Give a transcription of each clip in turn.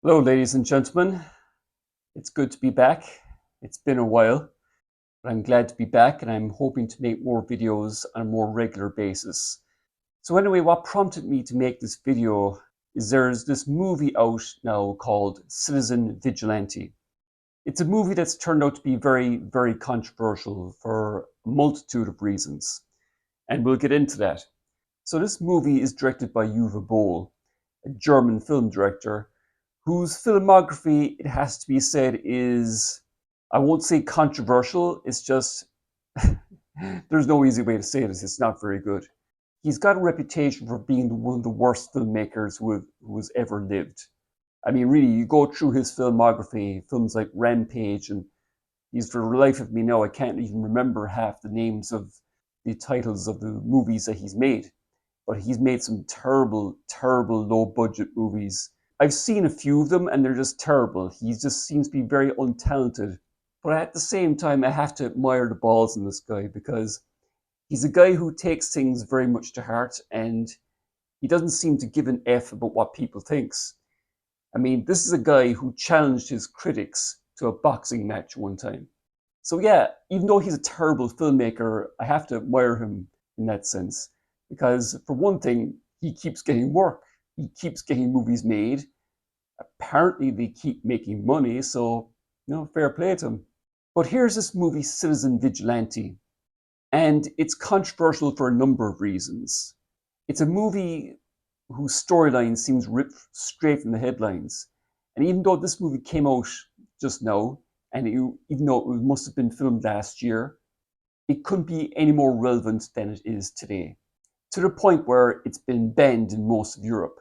Hello, ladies and gentlemen. It's good to be back. It's been a while, but I'm glad to be back and I'm hoping to make more videos on a more regular basis. So anyway, what prompted me to make this video is there's this movie out now called Citizen Vigilante. It's a movie that's turned out to be very, very controversial for a multitude of reasons, and we'll get into that. So this movie is directed by Uwe Boll, a German film director whose filmography, it has to be said, is, I won't say controversial, it's just, there's no easy way to say this, it's not very good. He's got a reputation for being one of the worst filmmakers who has ever lived. I mean, really, you go through his filmography, films like Rampage, and he's, for the life of me now, I can't even remember half the names of the titles of the movies that he's made. But he's made some terrible, terrible low budget movies. I've seen a few of them and they're just terrible. He just seems to be very untalented. But at the same time, I have to admire the balls in this guy because he's a guy who takes things very much to heart and he doesn't seem to give an F about what people thinks. I mean, this is a guy who challenged his critics to a boxing match one time. So yeah, even though he's a terrible filmmaker, I have to admire him in that sense. Because for one thing, he keeps getting work. He keeps getting movies made. Apparently they keep making money, so fair play to him. But here's this movie, Citizen Vigilante, and it's controversial for a number of reasons. It's a movie whose storyline seems ripped straight from the headlines. And even though this movie came out just now, and even though it must have been filmed last year, it couldn't be any more relevant than it is today, to the point where it's been banned in most of Europe.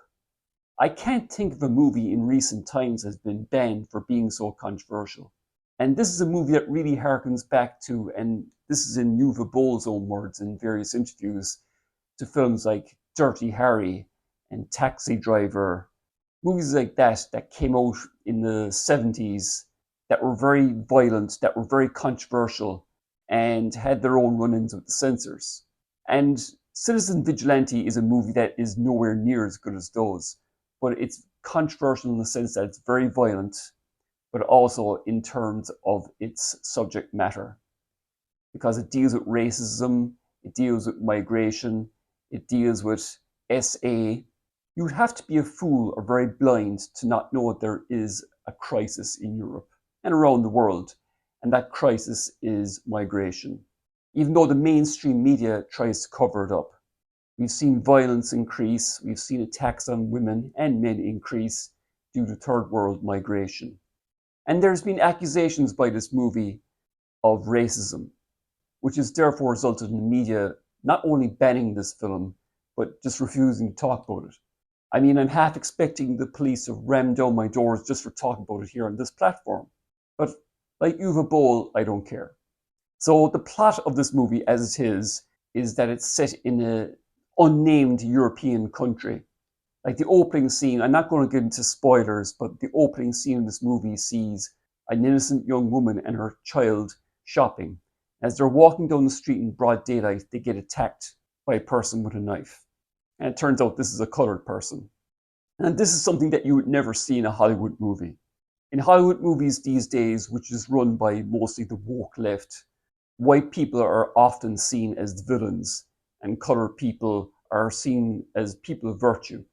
I can't think of a movie in recent times that has been banned for being so controversial. And this is a movie that really harkens back to, and this is in Uwe Boll's own words in various interviews, to films like Dirty Harry and Taxi Driver, movies like that came out in the 70s that were very violent, that were very controversial, and had their own run-ins with the censors. And Citizen Vigilante is a movie that is nowhere near as good as those, but it's controversial in the sense that it's very violent, but also in terms of its subject matter. Because it deals with racism, it deals with migration, it deals with SA. You would have to be a fool or very blind to not know that there is a crisis in Europe and around the world, and that crisis is migration. Even though the mainstream media tries to cover it up. We've seen violence increase, we've seen attacks on women and men increase due to third world migration. And there's been accusations by this movie of racism, which has therefore resulted in the media not only banning this film, but just refusing to talk about it. I mean, I'm half expecting the police to ram down my doors just for talking about it here on this platform. But like Uwe Boll, I don't care. So the plot of this movie, as it is that it's set in an unnamed European country. Like the opening scene, I'm not going to get into spoilers, but the opening scene in this movie sees an innocent young woman and her child shopping. As they're walking down the street in broad daylight, they get attacked by a person with a knife. And it turns out this is a colored person. And this is something that you would never see in a Hollywood movie. In Hollywood movies these days, which is run by mostly the woke left, white people are often seen as the villains, and colored people are seen as people of virtue,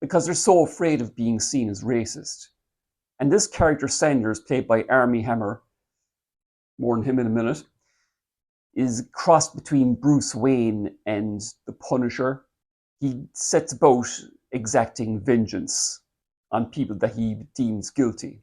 because they're so afraid of being seen as racist. And this character, Sanders, played by Armie Hammer, more on him in a minute, is a cross between Bruce Wayne and the Punisher. He sets about exacting vengeance on people that he deems guilty.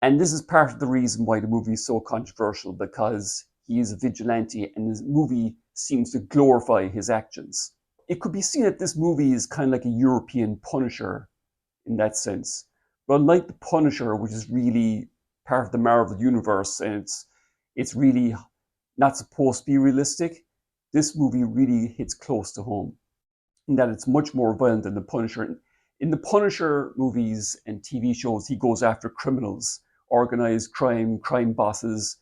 And this is part of the reason why the movie is so controversial, because he is a vigilante and the movie seems to glorify his actions. It could be seen that this movie is kind of like a European Punisher in that sense. But unlike the Punisher, which is really part of the Marvel universe and it's really not supposed to be realistic, this movie really hits close to home in that it's much more violent than the Punisher. In the Punisher movies and TV shows, he goes after criminals, organized crime, crime bosses.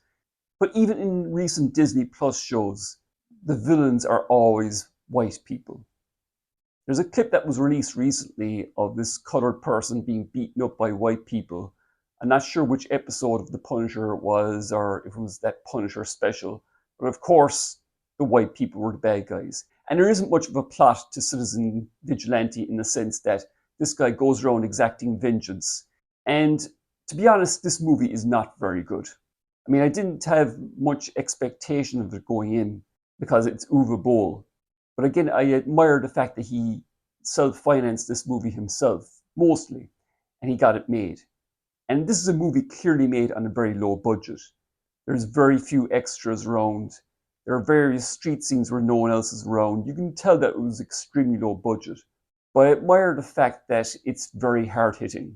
But even in recent Disney Plus shows, the villains are always white people. There's a clip that was released recently of this colored person being beaten up by white people. I'm not sure which episode of The Punisher it was, or if it was that Punisher special, but of course, the white people were the bad guys. And there isn't much of a plot to Citizen Vigilante in the sense that this guy goes around exacting vengeance. And to be honest, this movie is not very good. I mean, I didn't have much expectation of it going in because it's Uwe Boll. But again, I admire the fact that he self-financed this movie himself, mostly, and he got it made. And this is a movie clearly made on a very low budget. There's very few extras around. There are various street scenes where no one else is around. You can tell that it was extremely low budget. But I admire the fact that it's very hard-hitting,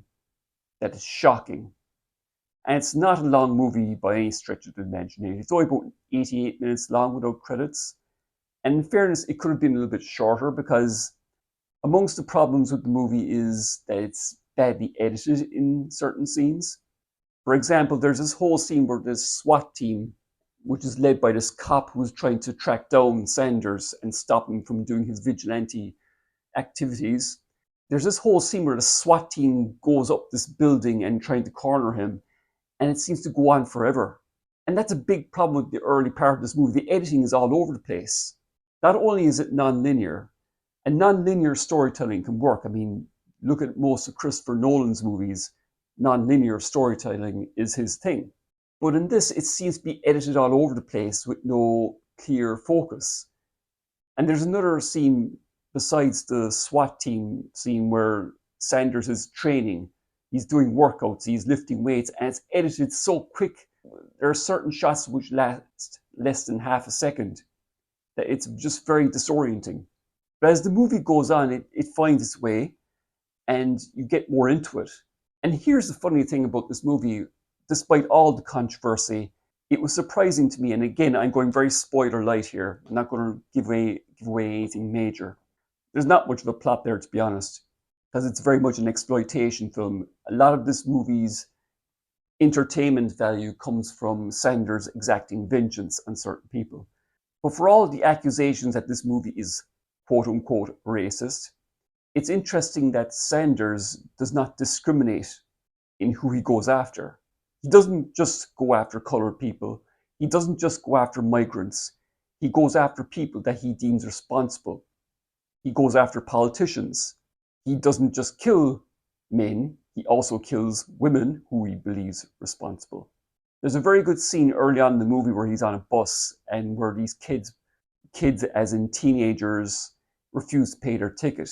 that it's shocking. And it's not a long movie by any stretch of the imagination. It's only about 88 minutes long without credits. And in fairness, it could have been a little bit shorter because amongst the problems with the movie is that it's badly edited in certain scenes. For example, there's this whole scene where this SWAT team, which is led by this cop who's trying to track down Sanders and stop him from doing his vigilante activities. There's this whole scene where the SWAT team goes up this building and trying to corner him, and it seems to go on forever. And that's a big problem with the early part of this movie. The editing is all over the place. Not only is it non-linear, and non-linear storytelling can work. I mean, look at most of Christopher Nolan's movies. Non-linear storytelling is his thing. But in this, it seems to be edited all over the place with no clear focus. And there's another scene besides the SWAT team scene where Sanders is training. He's doing workouts, he's lifting weights, and it's edited so quick. There are certain shots which last less than half a second. That it's just very disorienting. But as the movie goes on, it finds its way and you get more into it. And here's the funny thing about this movie, despite all the controversy, it was surprising to me, and again, I'm going very spoiler light here. I'm not going to give away anything major. There's not much of a plot there, to be honest, because it's very much an exploitation film. A lot of this movie's entertainment value comes from Sanders exacting vengeance on certain people. But for all the accusations that this movie is quote-unquote racist, it's interesting that Sanders does not discriminate in who he goes after. He doesn't just go after colored people. He doesn't just go after migrants. He goes after people that he deems responsible. He goes after politicians. He doesn't just kill men, he also kills women who he believes responsible. There's a very good scene early on in the movie where he's on a bus and where these kids as in teenagers, refuse to pay their ticket.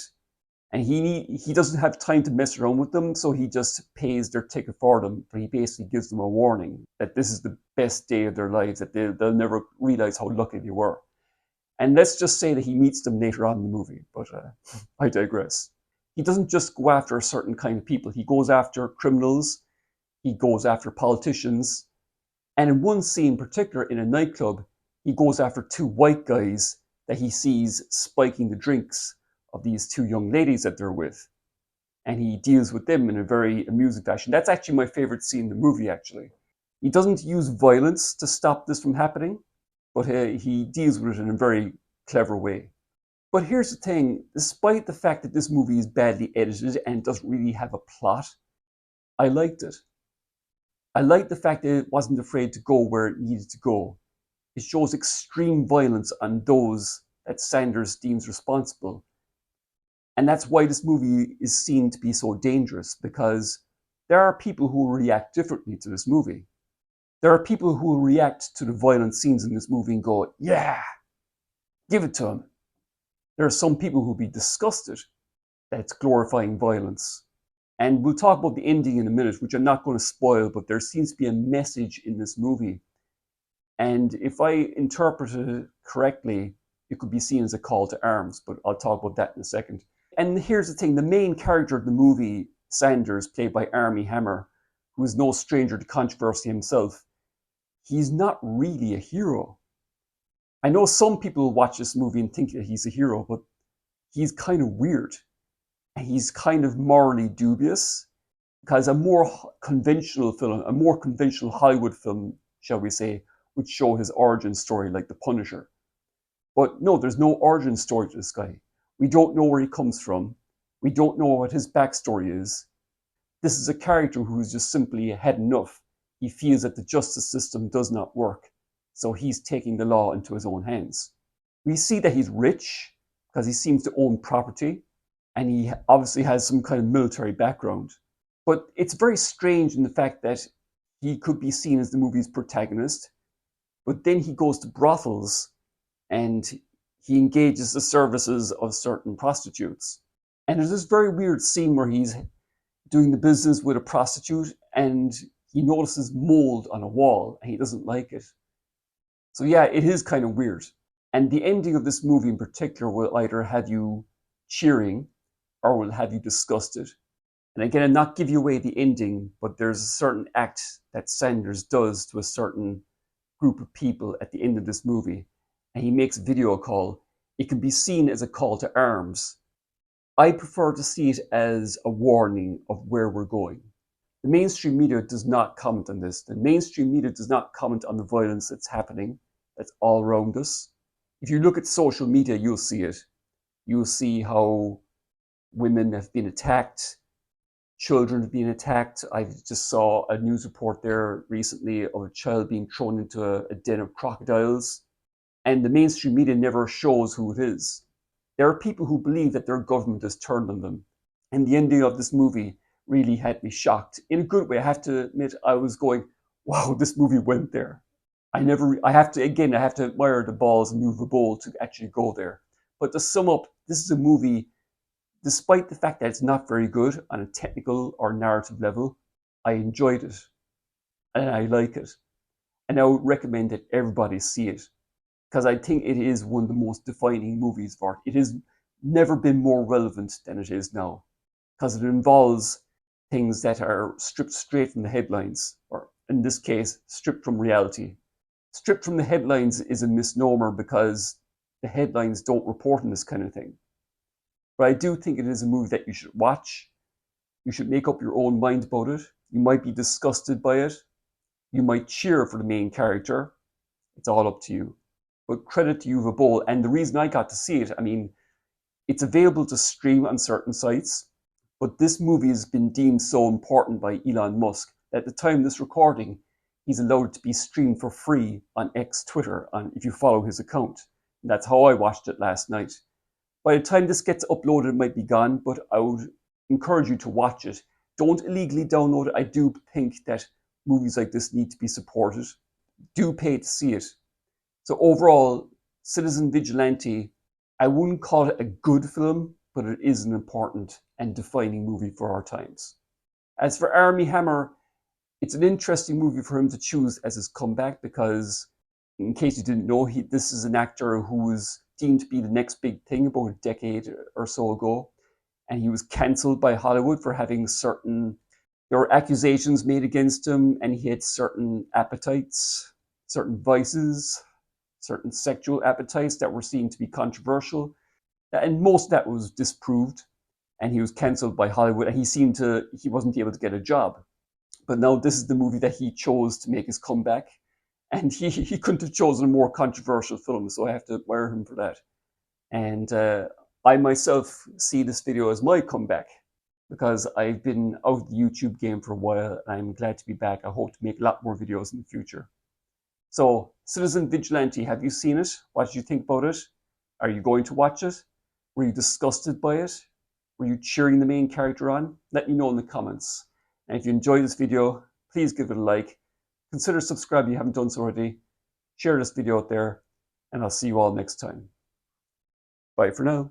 And he doesn't have time to mess around with them, so he just pays their ticket for them. But he basically gives them a warning that this is the best day of their lives, that they'll never realize how lucky they were. And let's just say that he meets them later on in the movie, but I digress. He doesn't just go after a certain kind of people. He goes after criminals, he goes after politicians, and in one scene in particular, in a nightclub, he goes after two white guys that he sees spiking the drinks of these two young ladies that they're with. And he deals with them in a very amusing fashion. That's actually my favorite scene in the movie, actually. He doesn't use violence to stop this from happening, but he deals with it in a very clever way. But here's the thing, despite the fact that this movie is badly edited and doesn't really have a plot, I liked it. I liked the fact that it wasn't afraid to go where it needed to go. It shows extreme violence on those that Sanders deems responsible. And that's why this movie is seen to be so dangerous, because there are people who react differently to this movie. There are people who react to the violent scenes in this movie and go, yeah, give it to him. There are some people who will be disgusted that it's glorifying violence. And we'll talk about the ending in a minute, which I'm not going to spoil, but there seems to be a message in this movie. And if I interpreted it correctly, it could be seen as a call to arms, but I'll talk about that in a second. And here's the thing, the main character of the movie, Sanders, played by Armie Hammer, who is no stranger to controversy himself, he's not really a hero. I know some people watch this movie and think that he's a hero, but he's kind of weird. And he's kind of morally dubious, because a more conventional film, a more conventional Hollywood film, shall we say, would show his origin story like The Punisher. But no, there's no origin story to this guy. We don't know where he comes from. We don't know what his backstory is. This is a character who is just simply had enough. He feels that the justice system does not work, so he's taking the law into his own hands. We see that he's rich because he seems to own property, and he obviously has some kind of military background. But it's very strange in the fact that he could be seen as the movie's protagonist, but then he goes to brothels and he engages the services of certain prostitutes. And there's this very weird scene where he's doing the business with a prostitute and he notices mold on a wall and he doesn't like it. So yeah, it is kind of weird. And the ending of this movie in particular will either have you cheering or will have you disgusted. And again, I'll not give you away the ending, but there's a certain act that Sanders does to a certain group of people at the end of this movie. And he makes a video call. It can be seen as a call to arms. I prefer to see it as a warning of where we're going. The mainstream media does not comment on this. The mainstream media does not comment on the violence that's happening, that's all around us. If you look at social media, you'll see it. You'll see how women have been attacked, children have been attacked. I just saw a news report there recently of a child being thrown into a den of crocodiles. And the mainstream media never shows who it is. There are people who believe that their government has turned on them. And the ending of this movie really had me shocked. In a good way, I have to admit, I was going, wow, this movie went there. I have to admire the balls and move the bowl to actually go there. But to sum up, this is a movie, despite the fact that it's not very good on a technical or narrative level, I enjoyed it. And I like it. And I would recommend that everybody see it, because I think it is one of the most defining movies for it. It has never been more relevant than it is now, because it involves things that are stripped straight from the headlines, or in this case, stripped from reality. Stripped from the headlines is a misnomer because the headlines don't report on this kind of thing. But I do think it is a movie that you should watch. You should make up your own mind about it. You might be disgusted by it. You might cheer for the main character. It's all up to you. But credit to Uwe Boll. And the reason I got to see it, I mean, it's available to stream on certain sites, but this movie has been deemed so important by Elon Musk that at the time of this recording, he's allowed it to be streamed for free on X Twitter, if you follow his account. And that's how I watched it last night. By the time this gets uploaded, it might be gone, but I would encourage you to watch it. Don't illegally download it. I do think that movies like this need to be supported. Do pay to see it. So overall, Citizen Vigilante, I wouldn't call it a good film, but it is an important and defining movie for our times. As for Armie Hammer, it's an interesting movie for him to choose as his comeback because, in case you didn't know, this is an actor who was deemed to be the next big thing about a decade or so ago. And he was cancelled by Hollywood for having there were accusations made against him, and he had certain appetites, certain vices, certain sexual appetites that were seen to be controversial. And most of that was disproved. And he was cancelled by Hollywood, and he wasn't able to get a job. But now this is the movie that he chose to make his comeback. And he couldn't have chosen a more controversial film, so I have to admire him for that. And I myself see this video as my comeback because I've been out of the YouTube game for a while, and I'm glad to be back. I hope to make a lot more videos in the future. So, Citizen Vigilante, have you seen it? What did you think about it? Are you going to watch it? Were you disgusted by it? Were you cheering the main character on? Let me know in the comments. And if you enjoyed this video, please give it a like. Consider subscribing if you haven't done so already. Share this video out there, and I'll see you all next time. Bye for now.